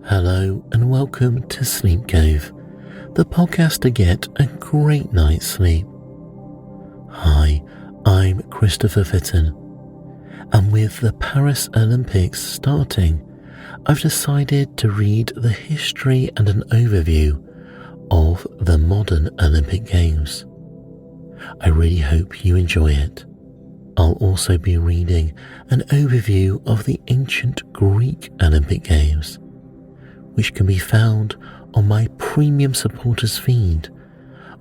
Hello and welcome to Sleep Cove, the podcast to get a great night's sleep. Hi, I'm Christopher Fitton, and with the Paris Olympics starting, I've decided to read the history and an overview of the modern Olympic Games. I really hope you enjoy it. I'll also be reading an overview of the ancient Greek Olympic Games, which can be found on my premium supporters feed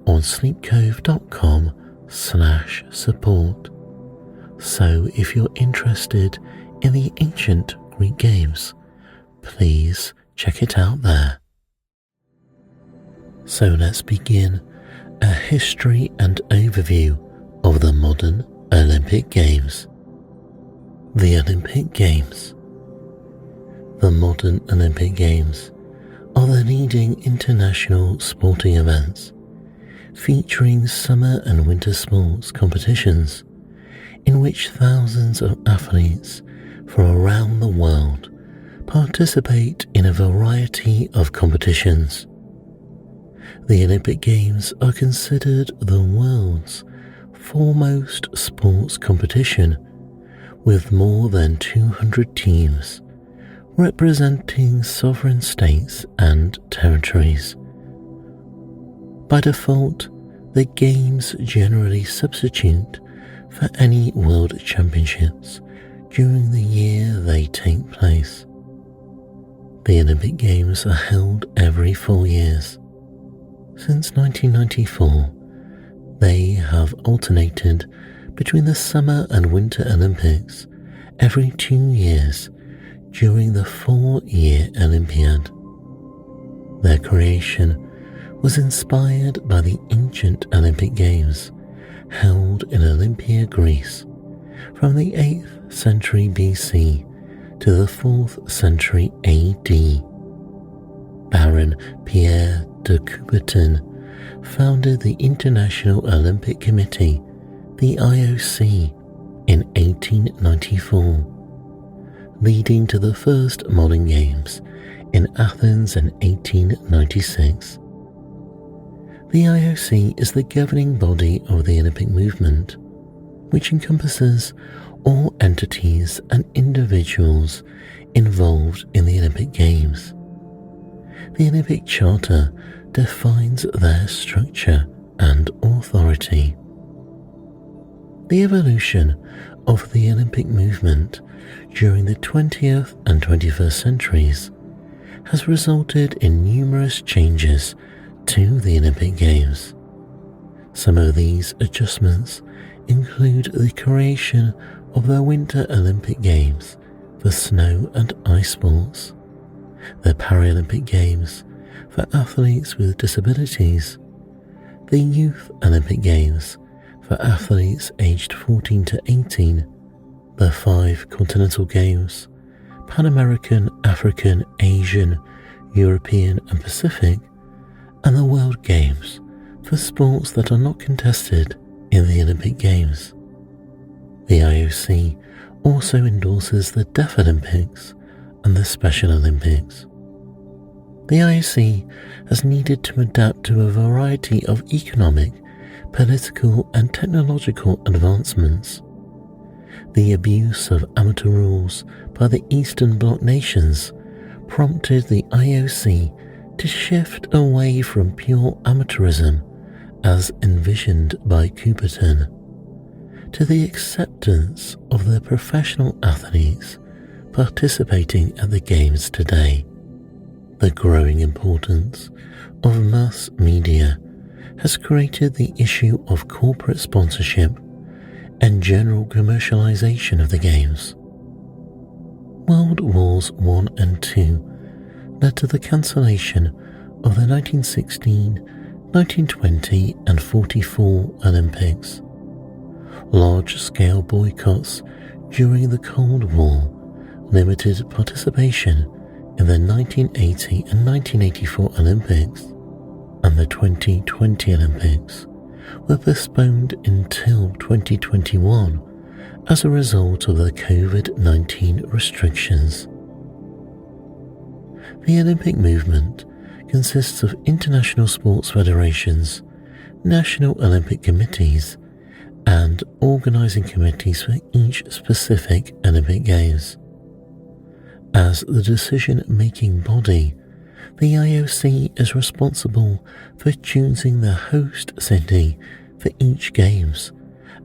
on sleepcove.com/support. So if you're interested in the ancient Greek Games, please check it out there. So let's begin a history and overview of the modern Olympic Games. The Olympic Games. The modern Olympic Games are the leading international sporting events featuring summer and winter sports competitions in which thousands of athletes from around the world participate in a variety of competitions. The Olympic Games are considered the world's foremost sports competition, with more than 200 teams representing sovereign states and territories. By default, the Games generally substitute for any World Championships during the year they take place. The Olympic Games are held every 4 years. Since 1994, they have alternated between the Summer and Winter Olympics every 2 years during the 4-year Olympiad. Their creation was inspired by the ancient Olympic Games held in Olympia, Greece, from the 8th century BC to the 4th century AD. Baron Pierre de Coubertin founded the International Olympic Committee, the IOC, in 1894. Leading to the first modern Games in Athens in 1896. The IOC is the governing body of the Olympic movement, which encompasses all entities and individuals involved in the Olympic Games. The Olympic Charter defines their structure and authority. The evolution of the Olympic movement during the 20th and 21st centuries has resulted in numerous changes to the Olympic Games. Some of these adjustments include the creation of the Winter Olympic Games for snow and ice sports, the Paralympic Games for athletes with disabilities, the Youth Olympic Games for athletes aged 14 to 18, the 5 Continental Games, Pan American, African, Asian, European and Pacific, and the World Games for sports that are not contested in the Olympic Games. The IOC also endorses the Deaf Olympics and the Special Olympics. The IOC has needed to adapt to a variety of economic, political and technological advancements. The abuse of amateur rules by the Eastern Bloc nations prompted the IOC to shift away from pure amateurism as envisioned by Coubertin, to the acceptance of the professional athletes participating at the Games today. The growing importance of mass media has created the issue of corporate sponsorship and general commercialization of the Games. World Wars I and II led to the cancellation of the 1916, 1920 and 44 Olympics. Large-scale boycotts during the Cold War limited participation in the 1980 and 1984 Olympics, and the 2020 Olympics were postponed until 2021 as a result of the COVID-19 restrictions. The Olympic movement consists of international sports federations, national Olympic committees, and organising committees for each specific Olympic Games. As the decision-making body, the IOC is responsible for choosing the host city for each Games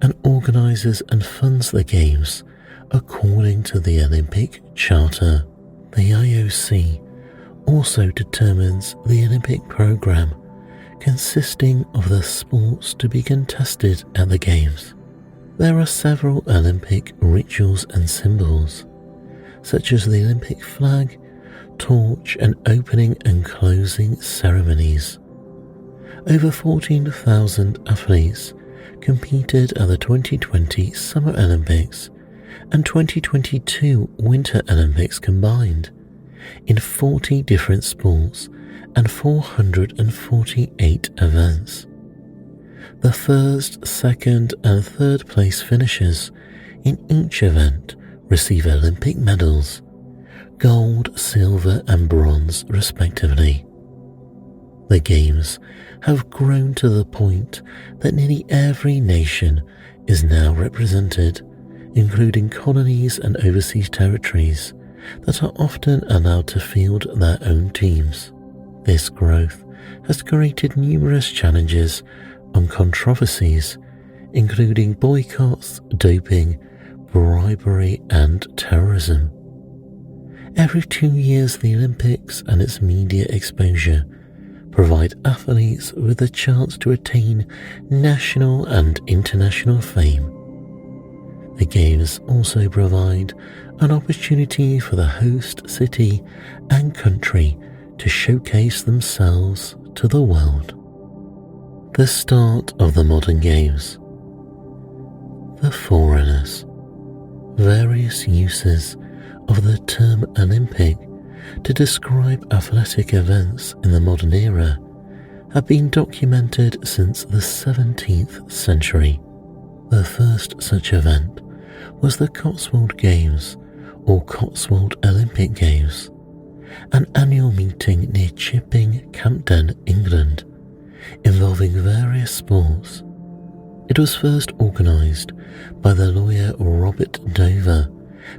and organises and funds the Games according to the Olympic Charter. The IOC also determines the Olympic programme consisting of the sports to be contested at the Games. There are several Olympic rituals and symbols, such as the Olympic flag, torch, and opening and closing ceremonies. Over 14,000 athletes competed at the 2020 Summer Olympics and 2022 Winter Olympics combined in 40 different sports and 448 events. The first, second, and third place finishers in each event receive Olympic medals, gold, silver, and bronze respectively. The Games have grown to the point that nearly every nation is now represented, including colonies and overseas territories that are often allowed to field their own teams. This growth has created numerous challenges and controversies, including boycotts, doping, bribery, and terrorism. Every 2 years, the Olympics and its media exposure provide athletes with a chance to attain national and international fame. The Games also provide an opportunity for the host city and country to showcase themselves to the world. The start of the modern Games. The Forerunners. Various uses of the term Olympic to describe athletic events in the modern era have been documented since the 17th century. The first such event was the Cotswold Games, or Cotswold Olympic Games, an annual meeting near Chipping, Campden, England, involving various sports. It was first organised by the lawyer Robert Dover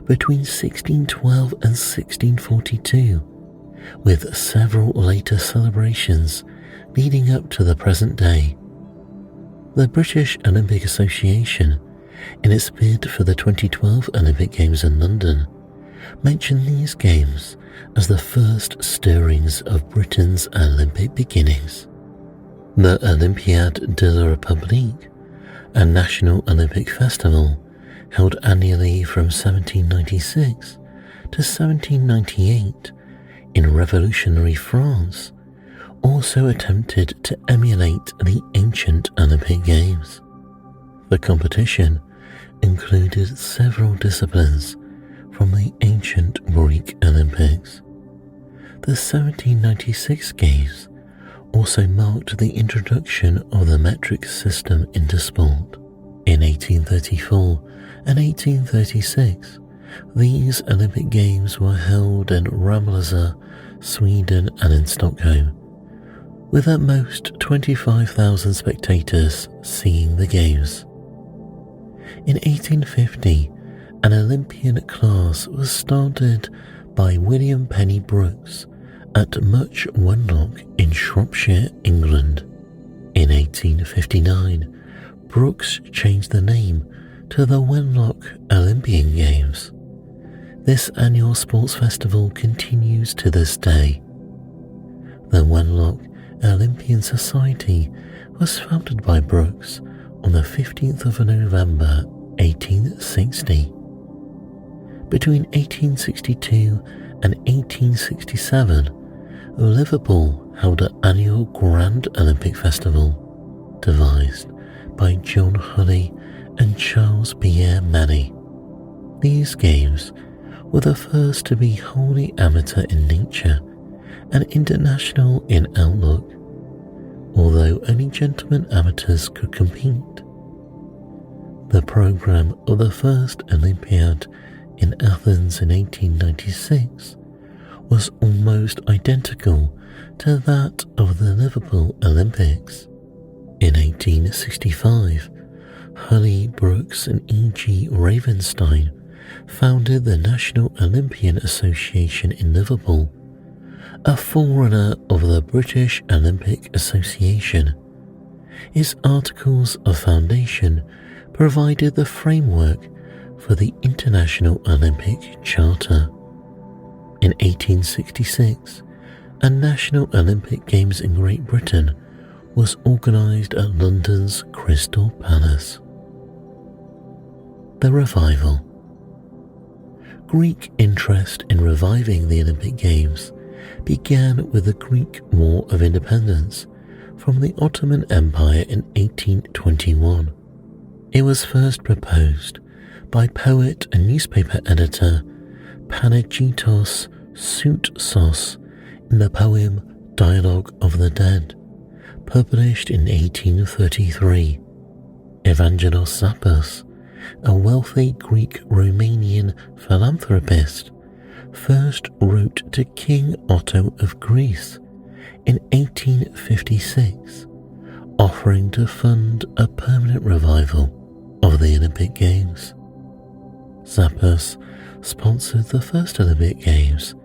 between 1612 and 1642, with several later celebrations leading up to the present day. The British Olympic Association, in its bid for the 2012 Olympic Games in London, mentioned these games as the first stirrings of Britain's Olympic beginnings. The Olympiade de la République, a national Olympic festival held annually from 1796 to 1798 in revolutionary France, also attempted to emulate the ancient Olympic Games. The competition included several disciplines from the ancient Greek Olympics. The 1796 Games also marked the introduction of the metric system into sport. In 1834 and 1836, these Olympic Games were held in Ramlösa, Sweden, and in Stockholm, with at most 25,000 spectators seeing the Games. In 1850, an Olympian class was started by William Penny Brooks at Much Wenlock in Shropshire, England. In 1859, Brooks changed the name to the Wenlock Olympian Games. This annual sports festival continues to this day. The Wenlock Olympian Society was founded by Brooks on the 15th of November 1860. Between 1862 and 1867, Liverpool held an annual Grand Olympic Festival, devised by John Hulley and Charles Pierre Manny. These games were the first to be wholly amateur in nature and international in outlook, although only gentlemen amateurs could compete. The programme of the first Olympiad in Athens in 1896 was almost identical to that of the Liverpool Olympics. In 1865, Honey Brooks and E.G. Ravenstein founded the National Olympian Association in Liverpool, a forerunner of the British Olympic Association. Its articles of foundation provided the framework for the International Olympic Charter. In 1866, a National Olympic Games in Great Britain was organised at London's Crystal Palace. The revival. Greek interest in reviving the Olympic Games began with the Greek War of Independence from the Ottoman Empire in 1821. It was first proposed by poet and newspaper editor Panagiotis Soutsos in the poem Dialogue of the Dead, published in 1833. Evangelos Zappos, a wealthy Greek-Romanian philanthropist, first wrote to King Otto of Greece in 1856, offering to fund a permanent revival of the Olympic Games. Zappos sponsored the first Olympic Games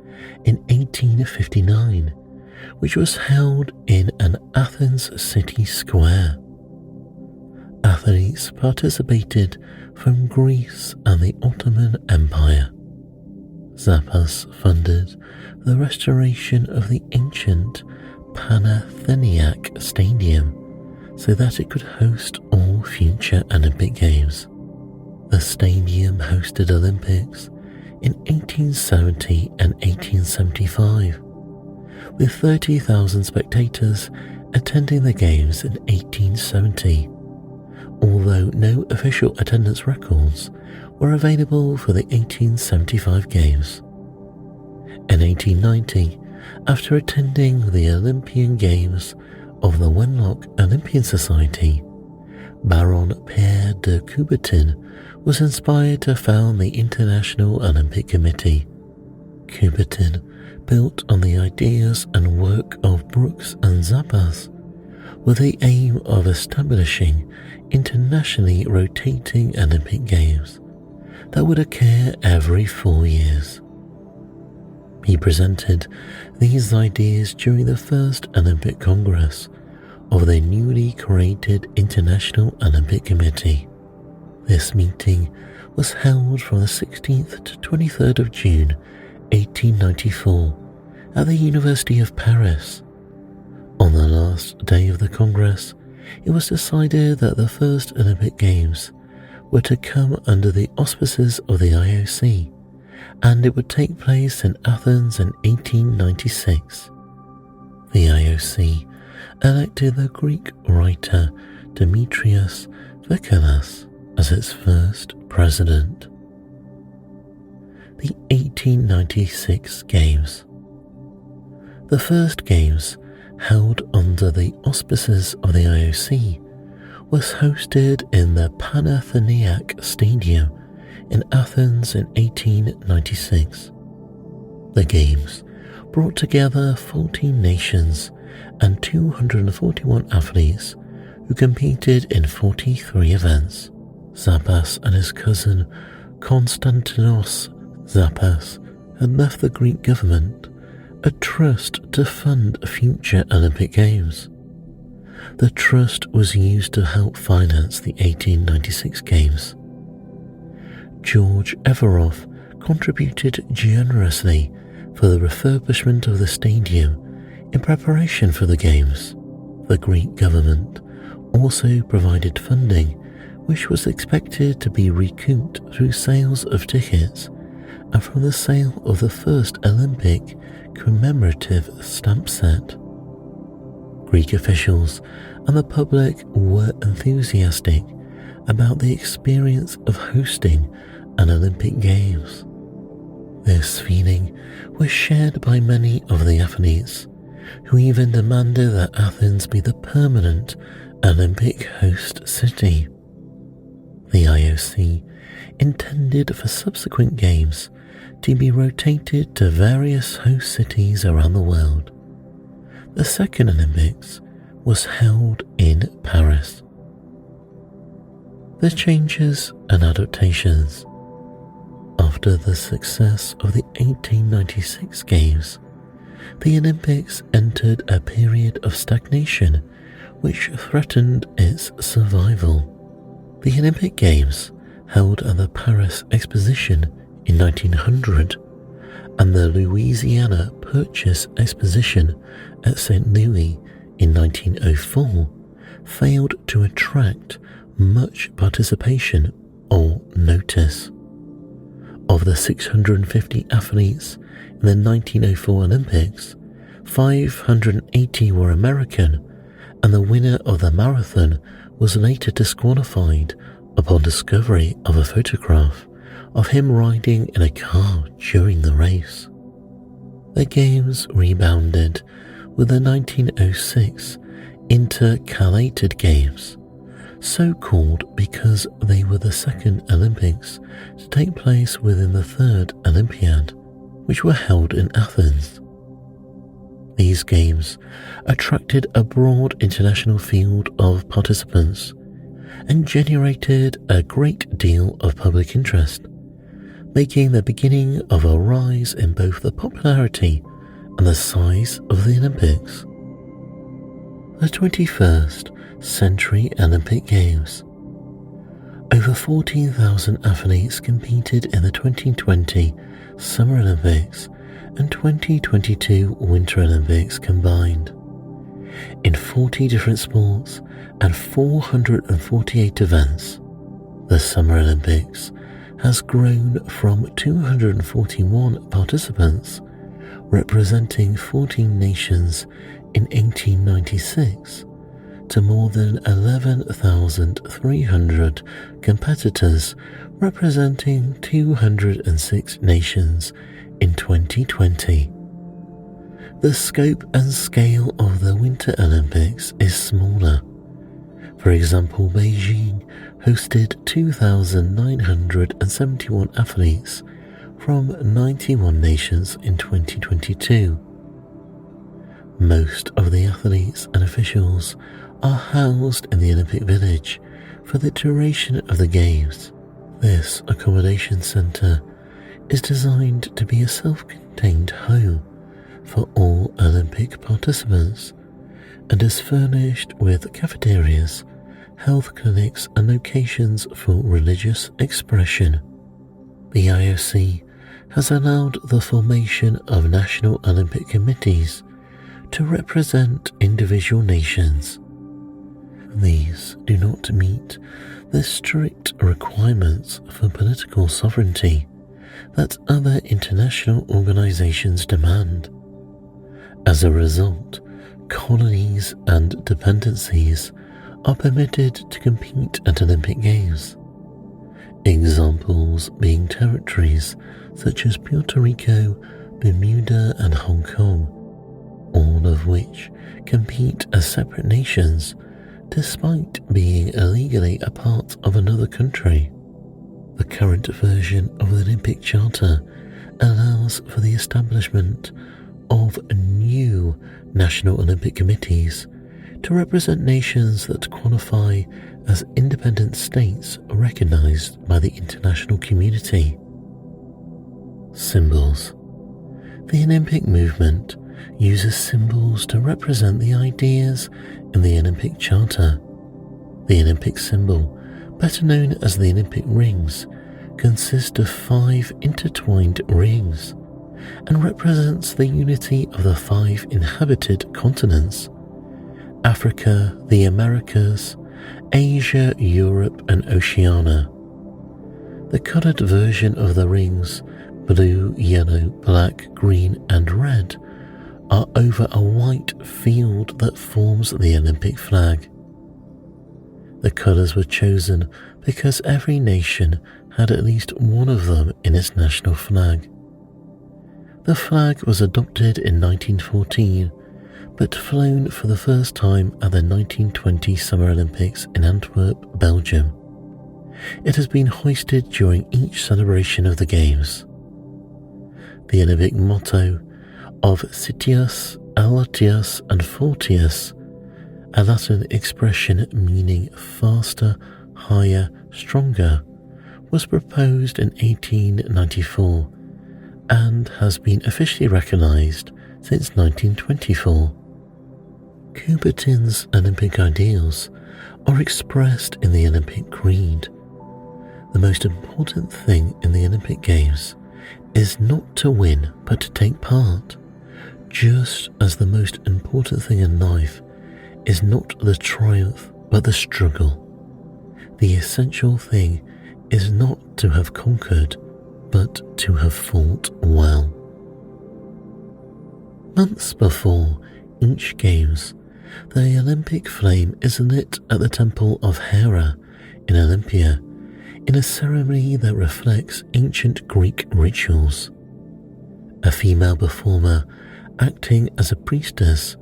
in 1859, which was held in an Athens city square. Athletes participated from Greece and the Ottoman Empire. Zappos funded the restoration of the ancient Panathinaike Stadium so that it could host all future Olympic Games. The stadium hosted Olympics in 1870 and 1875, with 30,000 spectators attending the Games in 1870, although no official attendance records were available for the 1875 Games. In 1890, after attending the Olympian Games of the Wenlock Olympian Society, Baron Pierre de Coubertin was inspired to found the International Olympic Committee. Coubertin built on the ideas and work of Brooks and Zappos with the aim of establishing internationally rotating Olympic Games that would occur every 4 years. He presented these ideas during the first Olympic Congress of the newly created International Olympic Committee. This meeting was held from the 16th to 23rd of June 1894 at the University of Paris. On the last day of the Congress, it was decided that the first Olympic Games were to come under the auspices of the IOC, and it would take place in Athens in 1896. The IOC elected the Greek writer Demetrios Vikalas as its first president. The 1896 Games. The first Games, held under the auspices of the IOC, was hosted in the Panathinaike Stadium in Athens in 1896. The Games brought together 14 nations and 241 athletes who competed in 43 events. Zappos and his cousin Konstantinos Zappos had left the Greek government a trust to fund future Olympic Games. The trust was used to help finance the 1896 Games. George Everoff contributed generously for the refurbishment of the stadium in preparation for the Games. The Greek government also provided funding, which was expected to be recouped through sales of tickets and from the sale of the first Olympic commemorative stamp set. Greek officials and the public were enthusiastic about the experience of hosting an Olympic Games. This feeling was shared by many of the athletes, who even demanded that Athens be the permanent Olympic host city. The IOC intended for subsequent Games to be rotated to various host cities around the world. The second Olympics was held in Paris. The changes and adaptations. After the success of the 1896 Games, the Olympics entered a period of stagnation which threatened its survival. The Olympic Games, held at the Paris Exposition in 1900 and the Louisiana Purchase Exposition at St. Louis in 1904, failed to attract much participation or notice. Of the 650 athletes in the 1904 Olympics, 580 were American, and the winner of the marathon was later disqualified upon discovery of a photograph of him riding in a car during the race. The Games rebounded with the 1906 Intercalated Games, so called because they were the second Olympics to take place within the third Olympiad, which were held in Athens. These games attracted a broad international field of participants and generated a great deal of public interest, making the beginning of a rise in both the popularity and the size of the Olympics. The 21st Century Olympic Games. Over 14,000 athletes competed in the 2020 Summer Olympics and 2022 Winter Olympics combined. In 40 different sports and 448 events, the Summer Olympics has grown from 241 participants, representing 14 nations in 1896, to more than 11,300 competitors representing 206 nations in 2020. The scope and scale of the Winter Olympics is smaller. For example, Beijing hosted 2,971 athletes from 91 nations in 2022. Most of the athletes and officials are housed in the Olympic Village for the duration of the Games. This accommodation centre is designed to be a self-contained home for all Olympic participants and is furnished with cafeterias, health clinics and locations for religious expression. The IOC has allowed the formation of national Olympic committees to represent individual nations. These do not meet the strict requirements for political sovereignty that other international organizations demand. As a result, colonies and dependencies are permitted to compete at Olympic Games. Examples being territories such as Puerto Rico, Bermuda and Hong Kong, all of which compete as separate nations despite being illegally a part of another country. The current version of the Olympic Charter allows for the establishment of new national Olympic committees to represent nations that qualify as independent states recognized by the international community. Symbols. The Olympic movement uses symbols to represent the ideas in the Olympic Charter. The Olympic symbol, better known as the Olympic rings, consists of 5 intertwined rings and represents the unity of the 5 inhabited continents: Africa, the Americas, Asia, Europe and Oceania. The coloured version of the rings, blue, yellow, black, green and red, are over a white field that forms the Olympic flag. The colours were chosen because every nation had at least one of them in its national flag. The flag was adopted in 1914, but flown for the first time at the 1920 Summer Olympics in Antwerp, Belgium. It has been hoisted during each celebration of the Games. The Olympic motto of Citius, Altius and Fortius, a Latin expression meaning faster, higher, stronger, was proposed in 1894 and has been officially recognised since 1924. Coubertin's Olympic ideals are expressed in the Olympic Creed. The most important thing in the Olympic Games is not to win but to take part, just as the most important thing in life is not the triumph but the struggle. The essential thing is not to have conquered but to have fought well. Months before each Games, the Olympic flame is lit at the Temple of Hera in Olympia in a ceremony that reflects ancient Greek rituals. A female performer acting as a priestess,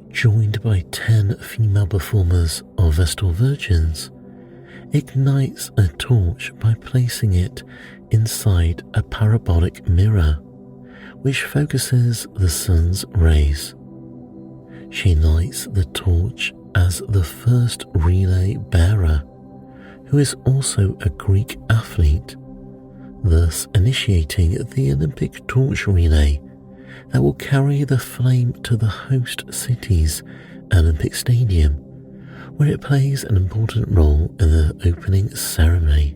joined by 10 female performers of Vestal Virgins, ignites a torch by placing it inside a parabolic mirror, which focuses the sun's rays. She lights the torch as the first relay bearer, who is also a Greek athlete, thus initiating the Olympic torch relay that will carry the flame to the host city's Olympic Stadium, where it plays an important role in the opening ceremony.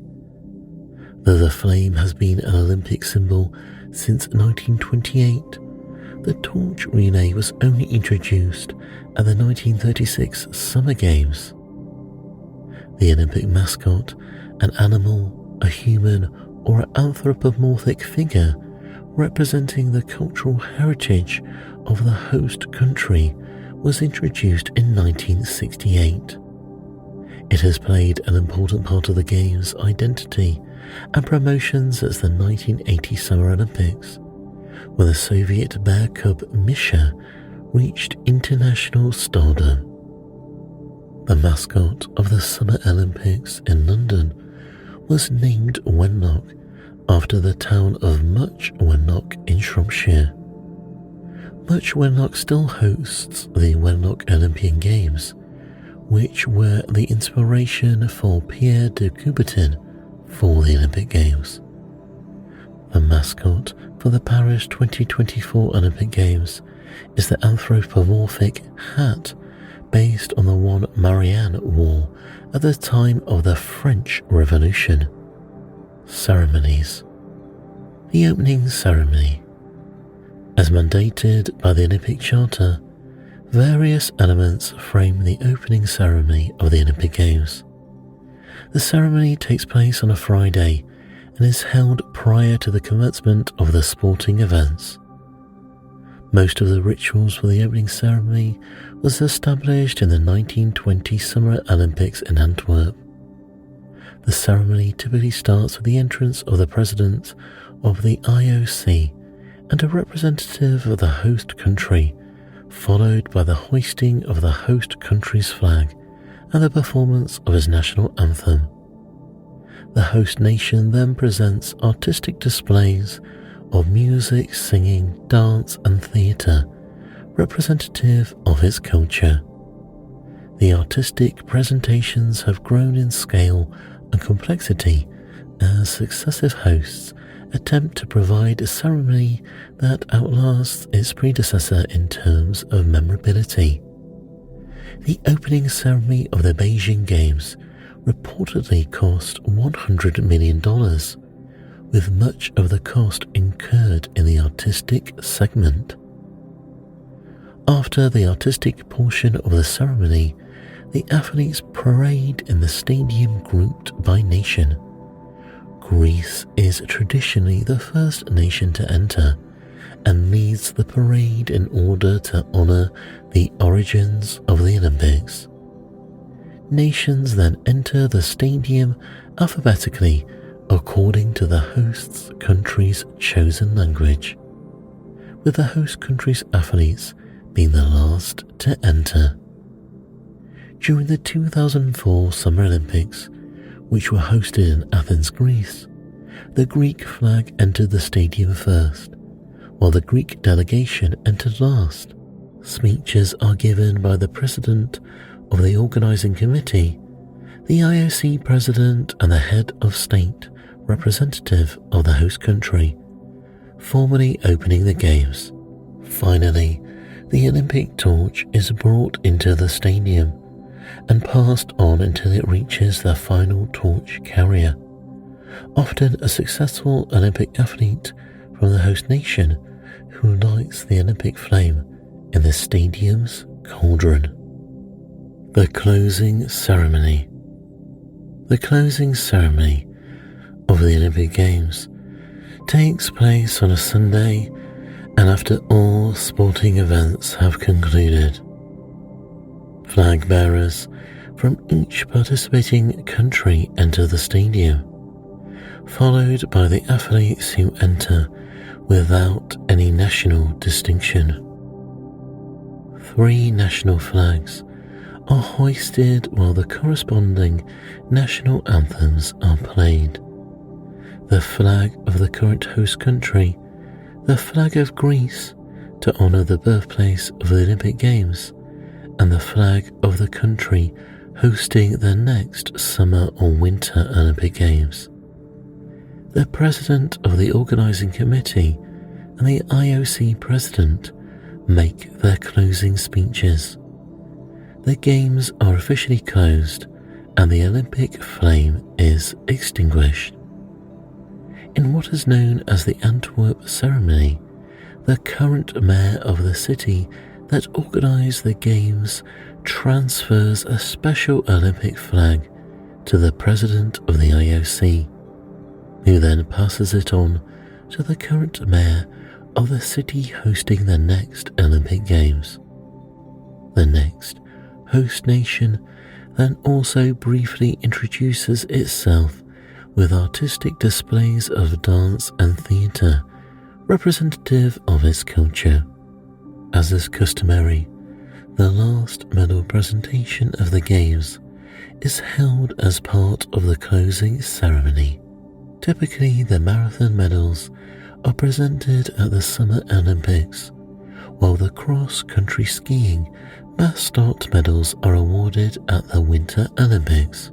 Though the flame has been an Olympic symbol since 1928, the torch relay was only introduced at the 1936 Summer Games. The Olympic mascot, an animal, a human, or an anthropomorphic figure representing the cultural heritage of the host country, was introduced in 1968. It has played an important part of the Games' identity and promotion since the 1980 Summer Olympics, when the Soviet bear cub Misha reached international stardom. The mascot of the Summer Olympics in London was named Wenlock after the town of Much Wenlock in Shropshire. Much Wenlock still hosts the Wenlock Olympian Games, which were the inspiration for Pierre de Coubertin for the Olympic Games. The mascot for the Paris 2024 Olympic Games is the anthropomorphic hat based on the one Marianne wore at the time of the French Revolution. Ceremonies. The opening ceremony. As mandated by the Olympic Charter, various elements frame the opening ceremony of the Olympic Games. The ceremony takes place on a Friday and is held prior to the commencement of the sporting events. Most of the rituals for the opening ceremony was established in the 1920 Summer Olympics in Antwerp. The ceremony typically starts with the entrance of the president of the IOC and a representative of the host country, followed by the hoisting of the host country's flag and the performance of his national anthem. The host nation then presents artistic displays of music, singing, dance and theatre, representative of its culture. The artistic presentations have grown in scale and complexity as successive hosts attempt to provide a ceremony that outlasts its predecessor in terms of memorability. The opening ceremony of the Beijing Games reportedly cost $100 million, with much of the cost incurred in the artistic segment. After the artistic portion of the ceremony, the athletes parade in the stadium grouped by nation. Greece is traditionally the first nation to enter and leads the parade in order to honour the origins of the Olympics. Nations then enter the stadium alphabetically according to the host country's chosen language, with the host country's athletes being the last to enter. During the 2004 Summer Olympics, which were hosted in Athens, Greece, the Greek flag entered the stadium first, while the Greek delegation entered last. Speeches are given by the president of the organizing committee, the IOC president, and the head of state representative of the host country, formally opening the games. Finally, the Olympic torch is brought into the stadium and passed on until it reaches the final torch carrier, often a successful Olympic athlete from the host nation who lights the Olympic flame in the stadium's cauldron. The closing ceremony. The closing ceremony of the Olympic Games takes place on a Sunday, and after all sporting events have concluded, flag bearers from each participating country enter the stadium, followed by the athletes who enter without any national distinction. 3 national flags are hoisted while the corresponding national anthems are played. The flag of the current host country, the flag of Greece to honour the birthplace of the Olympic Games, and the flag of the country hosting the next Summer or Winter Olympic Games. The president of the organising committee and the IOC president make their closing speeches. The games are officially closed and the Olympic flame is extinguished. In what is known as the Antwerp ceremony, the current mayor of the city that organised the games transfers a special Olympic flag to the president of the IOC, who then passes it on to the current mayor of the city hosting the next Olympic Games. The next host nation then also briefly introduces itself with artistic displays of dance and theatre representative of its culture. As is customary, the last medal presentation of the Games is held as part of the closing ceremony. Typically, the marathon medals are presented at the Summer Olympics, while the cross-country skiing mass start medals are awarded at the Winter Olympics.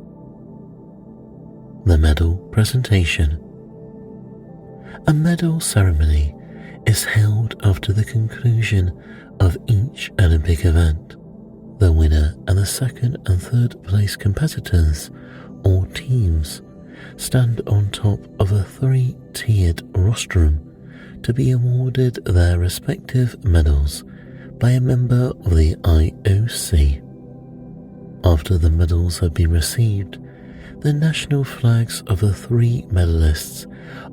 The medal presentation. A medal ceremony is held after the conclusion of each Olympic event. The winner and the second and third place competitors, or teams, stand on top of a 3-tiered rostrum to be awarded their respective medals by a member of the IOC. After the medals have been received, the national flags of the 3 medalists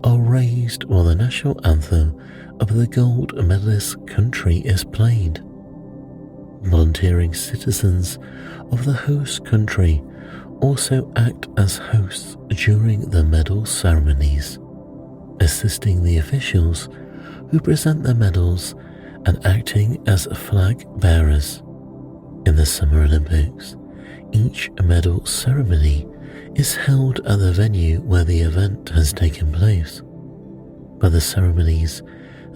are raised while the national anthem of the gold medalist country is played. Volunteering citizens of the host country also act as hosts during the medal ceremonies, assisting the officials who present the medals and acting as flag bearers. In the Summer Olympics, each medal ceremony is held at the venue where the event has taken place, but the ceremonies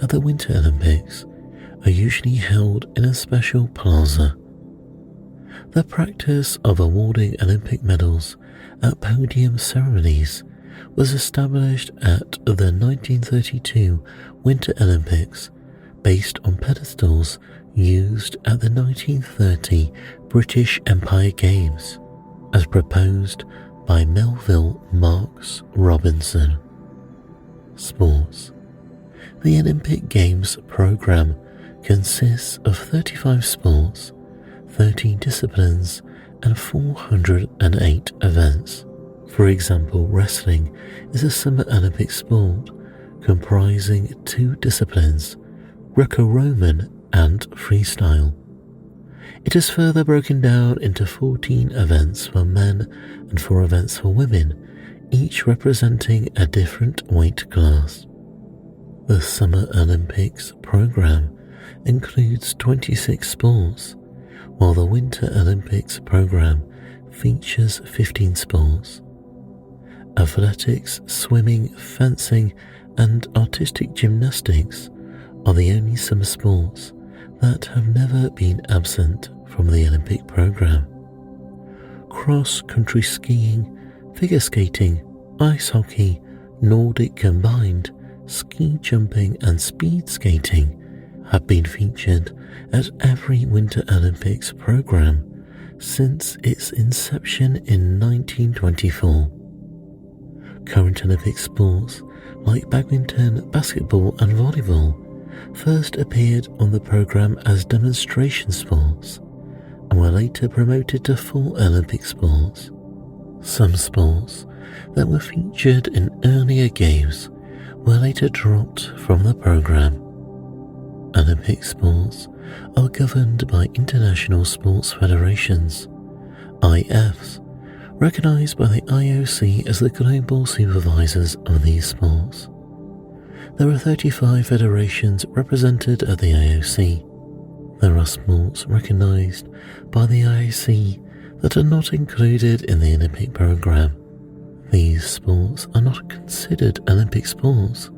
at the Winter Olympics are usually held in a special plaza. The practice of awarding Olympic medals at podium ceremonies was established at the 1932 Winter Olympics based on pedestals used at the 1930 British Empire Games, as proposed by Melville Marks Robinson. Sports. The Olympic Games program consists of 35 sports, 13 disciplines, and 408 events. For example, wrestling is a Summer Olympic sport comprising 2 disciplines, Greco-Roman and freestyle. It is further broken down into 14 events for men and 4 events for women, each representing a different weight class. The Summer Olympics program includes 26 sports, while the Winter Olympics program features 15 sports. Athletics, swimming, fencing, and artistic gymnastics are the only summer sports that have never been absent from the Olympic program. Cross-country skiing, figure skating, ice hockey, Nordic combined, ski jumping and speed skating have been featured at every Winter Olympics program since its inception in 1924. Current Olympic sports like badminton, basketball and volleyball first appeared on the program as demonstration sports and were later promoted to full Olympic sports. Some sports that were featured in earlier games were later dropped from the program. Olympic sports are governed by international sports federations, IFs, recognized by the IOC as the global supervisors of these sports. There are 35 federations represented at the IOC. There are sports recognized by the IOC that are not included in the Olympic program. These sports are not considered Olympic sports,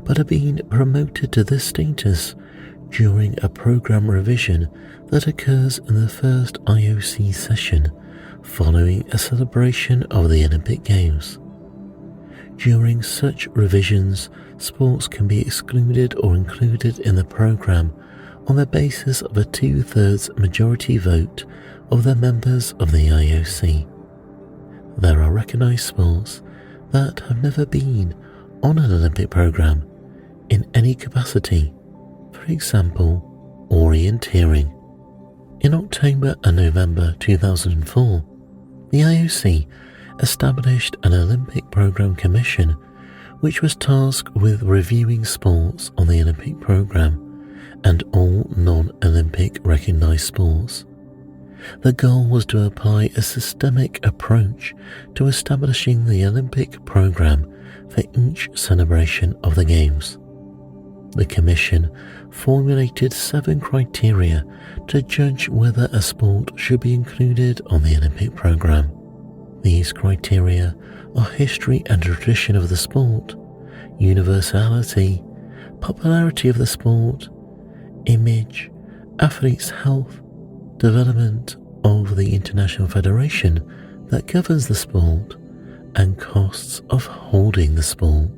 but are being promoted to this status during a program revision that occurs in the first IOC session following a celebration of the Olympic Games. During such revisions, sports can be excluded or included in the program on the basis of a 2/3 majority vote of the members of the IOC. There are recognized sports that have never been on an Olympic program in any capacity, for example, orienteering. In October and November 2004, the IOC established an Olympic Program Commission which was tasked with reviewing sports on the Olympic program and all non-Olympic recognized sports. The goal was to apply a systemic approach to establishing the Olympic program for each celebration of the Games. The Commission formulated 7 criteria to judge whether a sport should be included on the Olympic program. These criteria are history and tradition of the sport, universality, popularity of the sport, image, athletes' health, development of the international federation that governs the sport, and costs of holding the sport.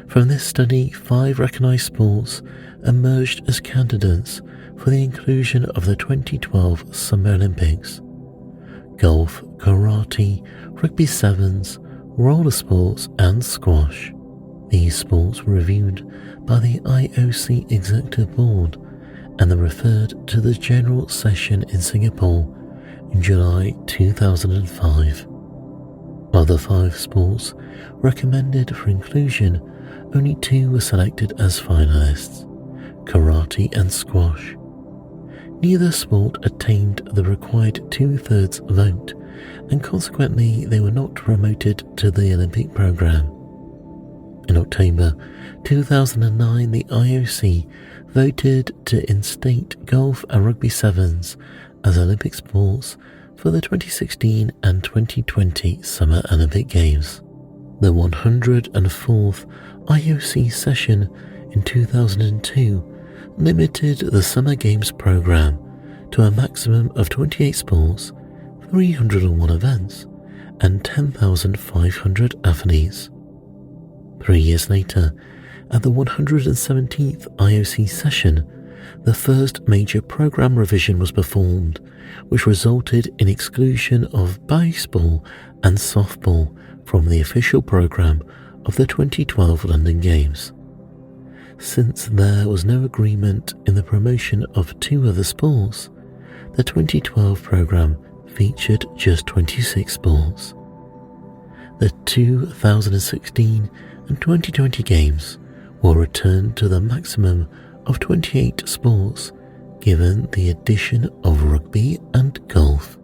From this study, 5 recognized sports emerged as candidates for the inclusion of the 2012 Summer Olympics: golf, karate, rugby sevens, roller sports and squash. These sports were reviewed by the IOC Executive Board and then referred to the General Session in Singapore in July 2005. Of the 5 sports recommended for inclusion, only 2 were selected as finalists: karate and squash. Neither sport attained the required 2/3 vote, and consequently they were not promoted to the Olympic program. In October 2009, the IOC voted to instate golf and rugby sevens as Olympic sports for the 2016 and 2020 Summer Olympic Games. The 104th IOC session in 2002 limited the Summer Games program to a maximum of 28 sports, 301 events, and 10,500 athletes. 3 years later, at the 117th IOC session, the first major program revision was performed, which resulted in exclusion of baseball and softball from the official program of the 2012 London Games. Since there was no agreement in the promotion of 2 other sports, the 2012 program featured just 26 sports. The 2016 and 2020 Games will return to the maximum of 28 sports, given the addition of rugby and golf.